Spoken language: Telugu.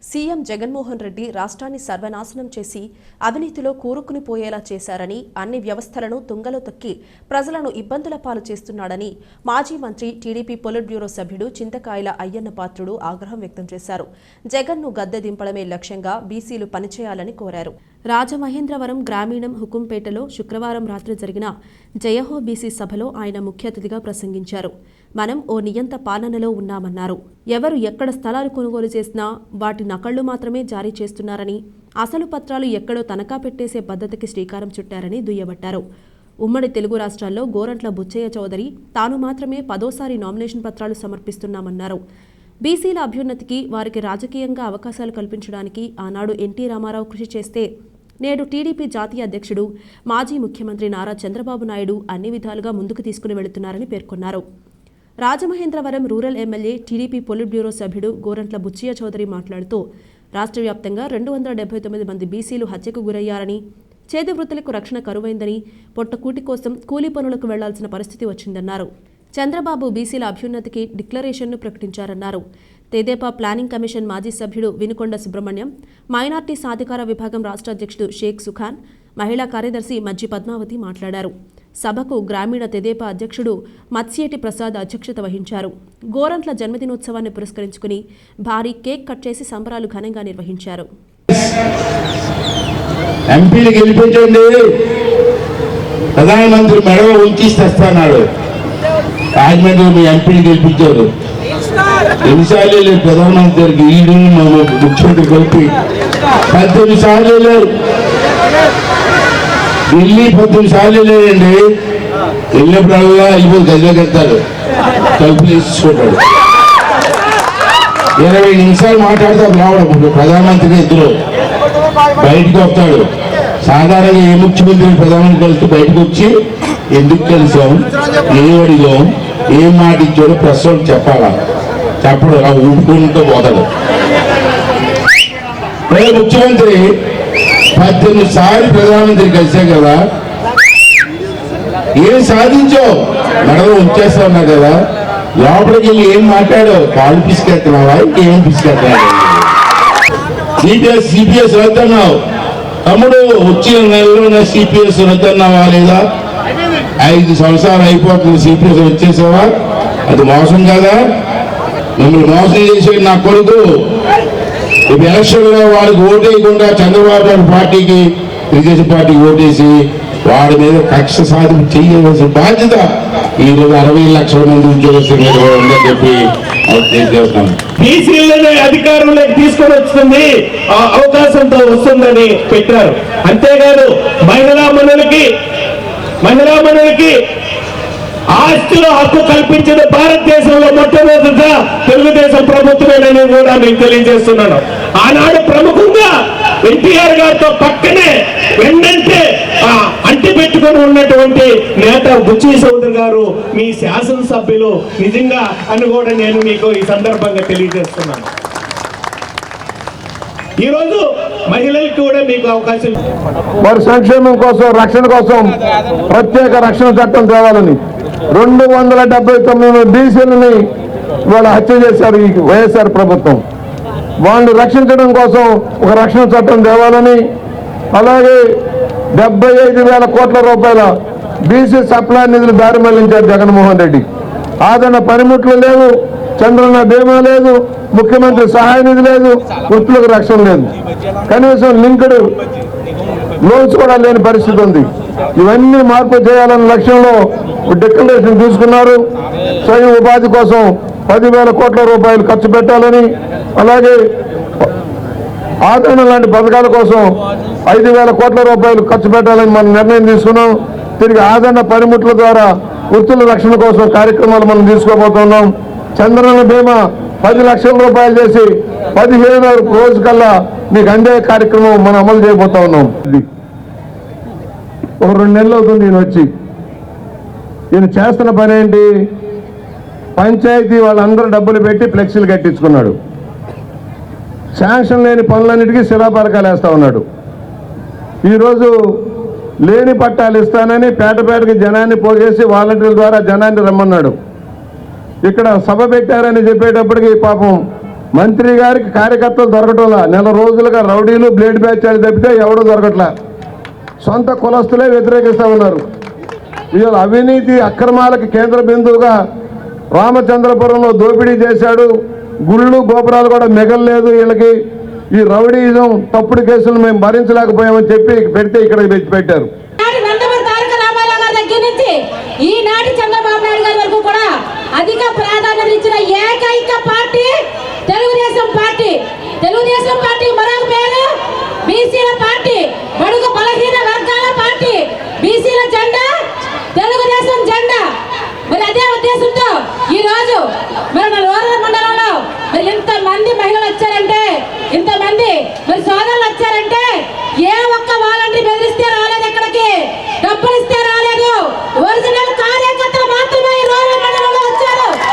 సీఎం జగన్మోహన్ రెడ్డి రాష్ట్రాన్ని సర్వనాశనం చేసి అవినీతిలో కూరుకుని పోయేలా చేశారని, అన్ని వ్యవస్థలను తుంగలో తొక్కి ప్రజలను ఇబ్బందుల పాలు చేస్తున్నాడని మాజీ మంత్రి టీడీపీ పొలిట్ బ్యూరో సభ్యుడు చింతకాయల అయ్యన్న పాత్రుడు ఆగ్రహం వ్యక్తం చేశారు. జగన్ను గద్దె దింపడమే లక్ష్యంగా బీసీలు పనిచేయాలని కోరారు. రాజమహేంద్రవరం గ్రామీణం హుకుంపేటలో శుక్రవారం రాత్రి జరిగిన జయహో బీసీ సభలో ఆయన ముఖ్య అతిథిగా ప్రసంగించారు. మనం ఓ నియంత పాలనలో ఉన్నామన్నారు. ఎవరు ఎక్కడ స్థలాలు కొనుగోలు చేసినా వాటి నకళ్లు మాత్రమే జారీ చేస్తున్నారని, అసలు పత్రాలు ఎక్కడో తనఖా పెట్టేసే పద్ధతికి శ్రీకారం చుట్టారని దుయ్యబట్టారు. ఉమ్మడి తెలుగు రాష్ట్రాల్లో గోరంట్ల బుచ్చయ్య చౌదరి తాను మాత్రమే 10వ నామినేషన్ పత్రాలు సమర్పిస్తున్నామన్నారు. బీసీల అభ్యున్నతికి, వారికి రాజకీయంగా అవకాశాలు కల్పించడానికి ఆనాడు ఎన్టీ రామారావు కృషి చేస్తే నేడు టీడీపీ జాతీయ అధ్యక్షుడు, మాజీ ముఖ్యమంత్రి నారా చంద్రబాబు నాయుడు అన్ని విధాలుగా ముందుకు తీసుకుని వెళుతున్నారని పేర్కొన్నారు. Rajamahendravaram rural MLA TDP polit bureau సభ్యుడు గోరంట్ల బుచ్చయ్య చౌదరి మాట్లాడుతూ రాష్ట్ర వ్యాప్తంగా 279 మంది బీసీలు హత్యకు గురయ్యారని, చేతి వృత్తులకు రక్షణ కరువైందని, పొట్టకూటి కోసం కూలీ పనులకు వెళ్లాల్సిన పరిస్థితి వచ్చిందన్నారు. చంద్రబాబు బీసీల అభ్యున్నతికి డిక్లరేషన్ను ప్రకటించారన్నారు. తెదేపా ప్లానింగ్ కమిషన్ మాజీ సభ్యుడు వినుకొండ సుబ్రహ్మణ్యం, మైనార్టీ సాధికార విభాగం రాష్ట్ర అధ్యక్షుడు షేక్ సుఖాన్, మహిళా కార్యదర్శి మజ్జి పద్మావతి మాట్లాడారు. సభకు గ్రామీణ తెదేపా అధ్యక్షుడు మత్స్యేటి ప్రసాద్ అధ్యక్షత వహించారు. గోరంట్ల జన్మదినోత్సవాన్ని పురస్కరించుకుని భారీ కేక్ కట్ చేసి సంబరాలు ఘనంగా నిర్వహించారు. ఎంపీలు గెలిపించండి, ప్రధానమంత్రి మెడలో ఉంచిస్తాడు. రాజమండ్రి మీ ఎంపీలు గెలిపించారు. ఎన్నిసార్లు లేదు ప్రధానమంత్రికి, ఈడు ముఖ్యమంత్రి కలిపి 18 సార్లు లేదు. ఢిల్లీ 18 సార్లు లేదండి. వెళ్ళినప్పుడల్లా వెళ్ళిపోయి గదిలోకి వెళ్తాడు, తలుపులు వేసుకుంటాడు. 20 నిమిషాలు మాట్లాడతాడు. రావడం ప్రధానమంత్రి ఇద్దరు బయటకు వస్తాడు. సాధారణంగా ఏ ముఖ్యమంత్రి ప్రధానమంత్రి కలిసి బయటకు వచ్చి ఎందుకు కలిసాం, ఏం అడిగాం, ఏం మాట ఇచ్చాడో ప్రశ్న చెప్పాలా, చెప్పడు, ఆ ఊపుకుంటూ పోతాడు. ముఖ్యమంత్రి 18 సార్లు ప్రధానమంత్రి కలిసే కదా, ఏం సాధించావు, మెడలో ఉంచేస్తా ఉన్నా కదా, లోపలికి వెళ్ళి ఏం మాట్లాడావు, కాళ్ళు పిసికెత్తున్నావా, ఇంకేం పిసికెత్తున్నావు, సిపిఎస్ రద్దన్నావు, తమ్ముడు వచ్చిన నెలలో సిపిఎస్ రద్దన్నావా లేదా, 5 సంవత్సరాలు అయిపోతుంది సిపిఎస్ వచ్చేసావా, అది మోసం కదా, మిమ్మల్ని మోసం చేసే నా కొడుకు ఎలక్షన్లో వాడికి ఓటేయకుండా చంద్రబాబు నాయుడు పార్టీకి, తెలుగుదేశం పార్టీకి ఓటేసి వాడి మీద కక్ష సాధింపు చేయవలసిన బాధ్యత ఈరోజు 60 లక్షల మంది ఉద్యోగస్తులు ఉందని చెప్పి బీసీలనే అధికారంలోకి తీసుకొని వస్తుంది, అవకాశంతో వస్తుందని పెట్టారు. అంతేకాదు మహిళా మనులకి ఆస్తిలో హక్కు కల్పించిన భారతదేశంలో మొట్టమొదట తెలుగుదేశం ప్రభుత్వమేనని కూడా నేను తెలియజేస్తున్నాను. ఆనాడు ప్రముఖంగా ఎన్టీఆర్ గారితో పక్కనే వెన్నంటే అంటి పెట్టుకుని ఉన్నటువంటి నేత బుచ్చయ్య చౌదరి గారు మీ శాసనసభ్యులు నిజంగా అని కూడా నేను మీకు ఈ సందర్భంగా తెలియజేస్తున్నాను. ఈరోజు మహిళలకు కూడా మీకు అవకాశం, వారి సంక్షేమం కోసం, రక్షణ కోసం ప్రత్యేక రక్షణ చట్టం తేవాలని 279 బీసీలని వాళ్ళు హత్య చేశారు ఈ వైఎస్ఆర్ ప్రభుత్వం. వాళ్ళు రక్షించడం కోసం ఒక రక్షణ చట్టం తేవాలని, అలాగే 75,000 కోట్ల రూపాయల బీసీ సప్లై నిధులు దారి మళ్లించారు జగన్మోహన్ రెడ్డి. ఆదరణ పనిముట్లు లేవు, చంద్రన్న బీమా లేదు, ముఖ్యమంత్రి సహాయ నిధి లేదు, వృత్తులకు రక్షణ లేదు, కనీసం లింక్డ్ లోన్స్ కూడా లేని పరిస్థితి ఉంది. ఇవన్నీ మార్పు చేయాలన్న లక్ష్యంలో డిక్లరేషన్ తీసుకున్నారు. స్వయం ఉపాధి కోసం 10,000 కోట్ల రూపాయలు ఖర్చు పెట్టాలని, అలాగే ఆదరణ లాంటి పథకాల కోసం 5,000 కోట్ల రూపాయలు ఖర్చు పెట్టాలని మనం నిర్ణయం తీసుకున్నాం. తిరిగి ఆదరణ పనిముట్ల ద్వారా వృత్తుల రక్షణ కోసం కార్యక్రమాలు మనం తీసుకోబోతున్నాం. చంద్రన్న బీమా 10 లక్షల రూపాయలు చేసి 15 రోజు కల్లా మీకు అందే కార్యక్రమం మనం అమలు చేయబోతా ఉన్నాం. ఒక 2 నెలలు అవుతుంది ఈయన వచ్చి. ఈయన చేస్తున్న పని ఏంటి, పంచాయతీ వాళ్ళందరూ డబ్బులు పెట్టి ఫ్లెక్సీలు కట్టించుకున్నాడు. శాంక్షన్ లేని పనులన్నిటికీ శిలాపలకాలు వేస్తా ఉన్నాడు. ఈరోజు లేని పట్టాలు ఇస్తానని పేటకి జనాన్ని పోగేసి వాలంటీర్ల ద్వారా జనాన్ని రమ్మన్నాడు. ఇక్కడ సభ పెట్టారని చెప్పేటప్పటికి పాపం మంత్రి గారికి కార్యకర్తలు దొరకటంలా. నెల రోజులుగా రౌడీలు బ్లేడ్ బ్యాచ్ తప్పితే ఎవడూ దొరకట్లా. సొంత కులస్తులే వ్యతిరేకిస్తూ ఉన్నారు. వీళ్ళు అవినీతి అక్రమాలకి కేంద్ర బిందువుగా రామచంద్రపురంలో దోపిడీ చేశాడు. గుళ్ళు గోపురాలు కూడా మిగలలేదు వీళ్ళకి. ఈ రౌడీజం తప్పుడు కేసులు మేము భరించలేకపోయామని చెప్పి పెడితే ఇక్కడ పెట్టారు. ఈనాటి చంద్రబాబు నాయుడు గారి వరకు కూడా అధిక ప్రాధాన్యత ఇచ్చిన ఏకైక party Telugu Desam party. Telugu Desam party మరొక పేరు బీసీల పార్టీ, బడుగు బలహీన వర్గాల పార్టీ. బీసీల జెండా తెలుగుదేశం జెండా. మరి అదే ఉద్దేశంతో ఈ రోజు మన రూరల్ మండలంలో మరి ఇంతమంది మహిళలు వచ్చారంటే, ఇంతమంది మరి సోదరులు వచ్చారంటే